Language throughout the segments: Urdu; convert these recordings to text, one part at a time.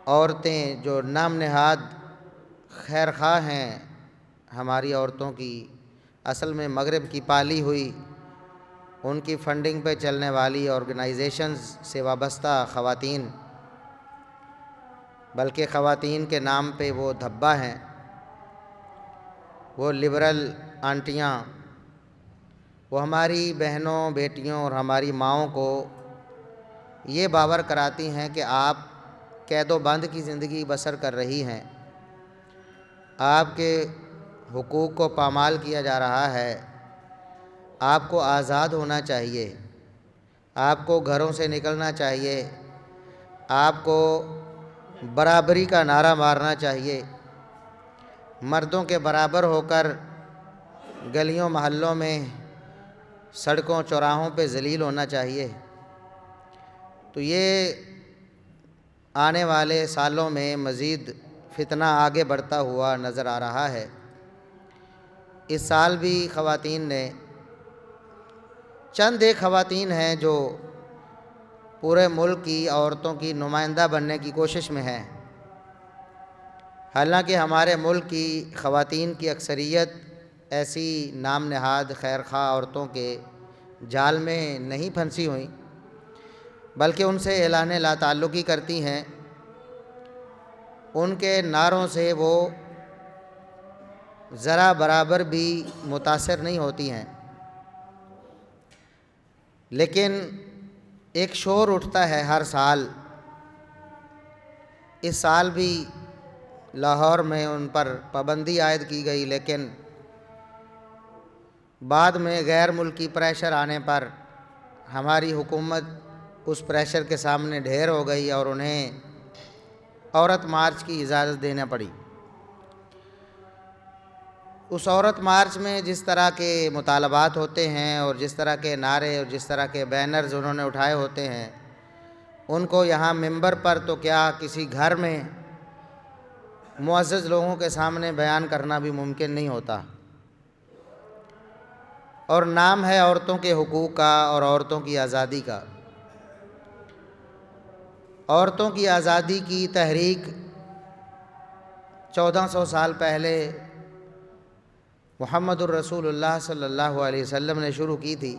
عورتیں جو نام نہاد خیر خواہ ہیں ہماری عورتوں کی، اصل میں مغرب کی پالی ہوئی ان کی فنڈنگ پہ چلنے والی آرگنائزیشنز سے وابستہ خواتین، بلکہ خواتین کے نام پہ وہ دھبا ہیں، وہ لبرل آنٹیاں، وہ ہماری بہنوں، بیٹیوں اور ہماری ماؤں کو یہ باور کراتی ہیں کہ آپ قید و بند کی زندگی بسر کر رہی ہیں، آپ کے حقوق کو پامال کیا جا رہا ہے، آپ کو آزاد ہونا چاہیے، آپ کو گھروں سے نکلنا چاہیے، آپ کو برابری کا نعرہ مارنا چاہیے، مردوں کے برابر ہو کر گلیوں محلوں میں سڑکوں چوراہوں پہ ذلیل ہونا چاہیے۔ تو یہ آنے والے سالوں میں مزید فتنہ آگے بڑھتا ہوا نظر آ رہا ہے۔ اس سال بھی خواتین نے، چند ایک خواتین ہیں جو پورے ملک کی عورتوں کی نمائندہ بننے کی کوشش میں ہیں، حالانکہ ہمارے ملک کی خواتین کی اکثریت ایسی نام نہاد خیر خواہ عورتوں کے جال میں نہیں پھنسی ہوئیں، بلکہ ان سے اعلان لا تعلقی کرتی ہیں، ان کے نعروں سے وہ ذرا برابر بھی متاثر نہیں ہوتی ہیں، لیکن ایک شور اٹھتا ہے ہر سال۔ اس سال بھی لاہور میں ان پر پابندی عائد کی گئی، لیکن بعد میں غیر ملکی پریشر آنے پر ہماری حکومت اس پریشر کے سامنے ڈھیر ہو گئی اور انہیں عورت مارچ کی اجازت دینا پڑی۔ اس عورت مارچ میں جس طرح کے مطالبات ہوتے ہیں اور جس طرح کے نعرے اور جس طرح کے بینرز انہوں نے اٹھائے ہوتے ہیں، ان کو یہاں ممبر پر تو کیا کسی گھر میں معزز لوگوں کے سامنے بیان کرنا بھی ممکن نہیں ہوتا۔ اور نام ہے عورتوں کے حقوق کا اور عورتوں کی آزادی کا۔ عورتوں کی آزادی کی تحریک 1400 سال پہلے محمد الرسول اللہ صلی اللہ علیہ وسلم نے شروع کی تھی۔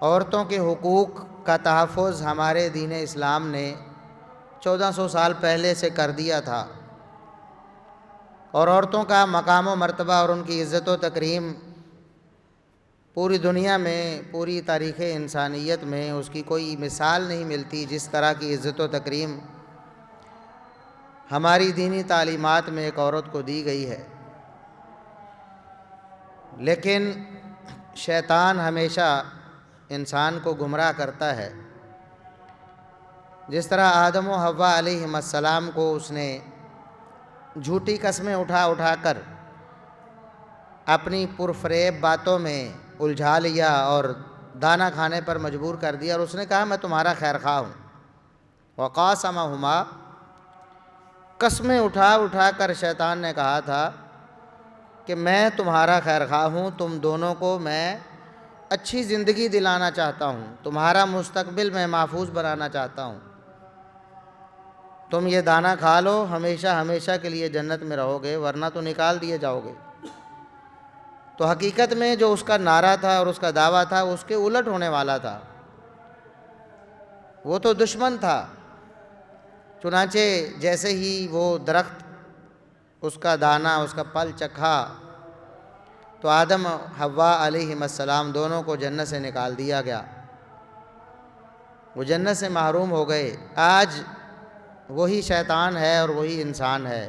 عورتوں کے حقوق کا تحفظ ہمارے دین اسلام نے 1400 سال پہلے سے کر دیا تھا، اور عورتوں کا مقام و مرتبہ اور ان کی عزت و تکریم پوری دنیا میں، پوری تاریخ انسانیت میں اس کی کوئی مثال نہیں ملتی جس طرح کی عزت و تکریم ہماری دینی تعلیمات میں ایک عورت کو دی گئی ہے۔ لیکن شیطان ہمیشہ انسان کو گمراہ کرتا ہے۔ جس طرح آدم و حوا علیہم السلام کو اس نے جھوٹی قسمیں اٹھا کر اپنی پرفریب باتوں میں الجھا لیا اور دانا کھانے پر مجبور کر دیا، اور اس نے کہا میں تمہارا خیر خواہ ہوں۔ وقاسمہما، قسمیں اٹھا کر شیطان نے کہا تھا کہ میں تمہارا خیر خواہ ہوں، تم دونوں کو میں اچھی زندگی دلانا چاہتا ہوں، تمہارا مستقبل میں محفوظ بنانا چاہتا ہوں، تم یہ دانا کھا لو، ہمیشہ ہمیشہ کے لیے جنت میں رہو گے، ورنہ تو نکال دیے جاؤ گے۔ تو حقیقت میں جو اس کا نعرہ تھا اور اس کا دعویٰ تھا اس کے الٹ ہونے والا تھا، وہ تو دشمن تھا۔ چنانچہ جیسے ہی وہ درخت اس کا دانہ، اس کا پھل چکھا تو آدم حوا علیہم السلام دونوں کو جنت سے نکال دیا گیا، وہ جنت سے محروم ہو گئے۔ آج وہی شیطان ہے اور وہی انسان ہے۔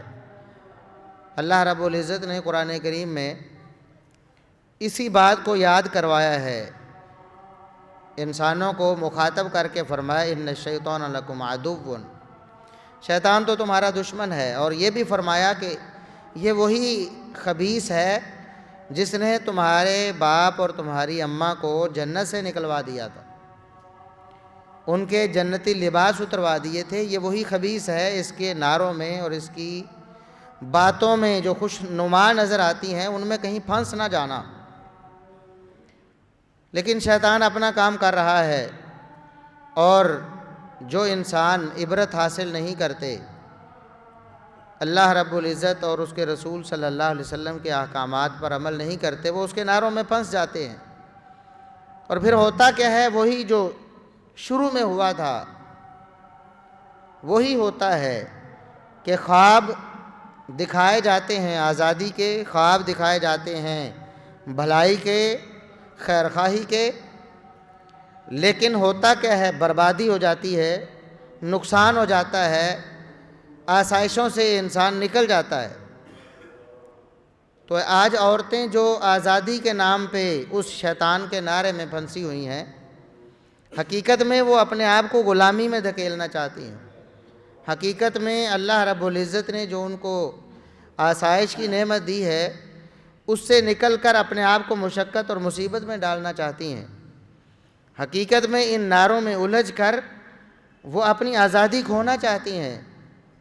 اللہ رب العزت نے قرآن کریم میں اسی بات کو یاد کروایا ہے، انسانوں کو مخاطب کر کے فرمایا ان الشیطان لکم عدو، شیطان تو تمہارا دشمن ہے، اور یہ بھی فرمایا کہ یہ وہی خبیث ہے جس نے تمہارے باپ اور تمہاری اماں کو جنت سے نکلوا دیا تھا، ان کے جنتی لباس اتروا دیے تھے، یہ وہی خبیث ہے۔ اس کے نعروں میں اور اس کی باتوں میں جو خوش نما نظر آتی ہیں ان میں کہیں پھنس نہ جانا۔ لیکن شیطان اپنا کام کر رہا ہے، اور جو انسان عبرت حاصل نہیں کرتے، اللہ رب العزت اور اس کے رسول صلی اللہ علیہ وسلم کے احکامات پر عمل نہیں کرتے، وہ اس کے نعروں میں پھنس جاتے ہیں۔ اور پھر ہوتا کیا ہے؟ وہی جو شروع میں ہوا تھا وہی ہوتا ہے کہ خواب دکھائے جاتے ہیں، آزادی کے خواب دکھائے جاتے ہیں، بھلائی کے، خیرخواہی کے، لیکن ہوتا کیا ہے؟ بربادی ہو جاتی ہے، نقصان ہو جاتا ہے، آسائشوں سے انسان نکل جاتا ہے۔ تو آج عورتیں جو آزادی کے نام پہ اس شیطان کے نعرے میں پھنسی ہوئی ہیں، حقیقت میں وہ اپنے آپ کو غلامی میں دھکیلنا چاہتی ہیں۔ حقیقت میں اللہ رب العزت نے جو ان کو آسائش کی نعمت دی ہے، اس سے نکل کر اپنے آپ کو مشقت اور مصیبت میں ڈالنا چاہتی ہیں۔ حقیقت میں ان نعروں میں الجھ کر وہ اپنی آزادی کھونا چاہتی ہیں۔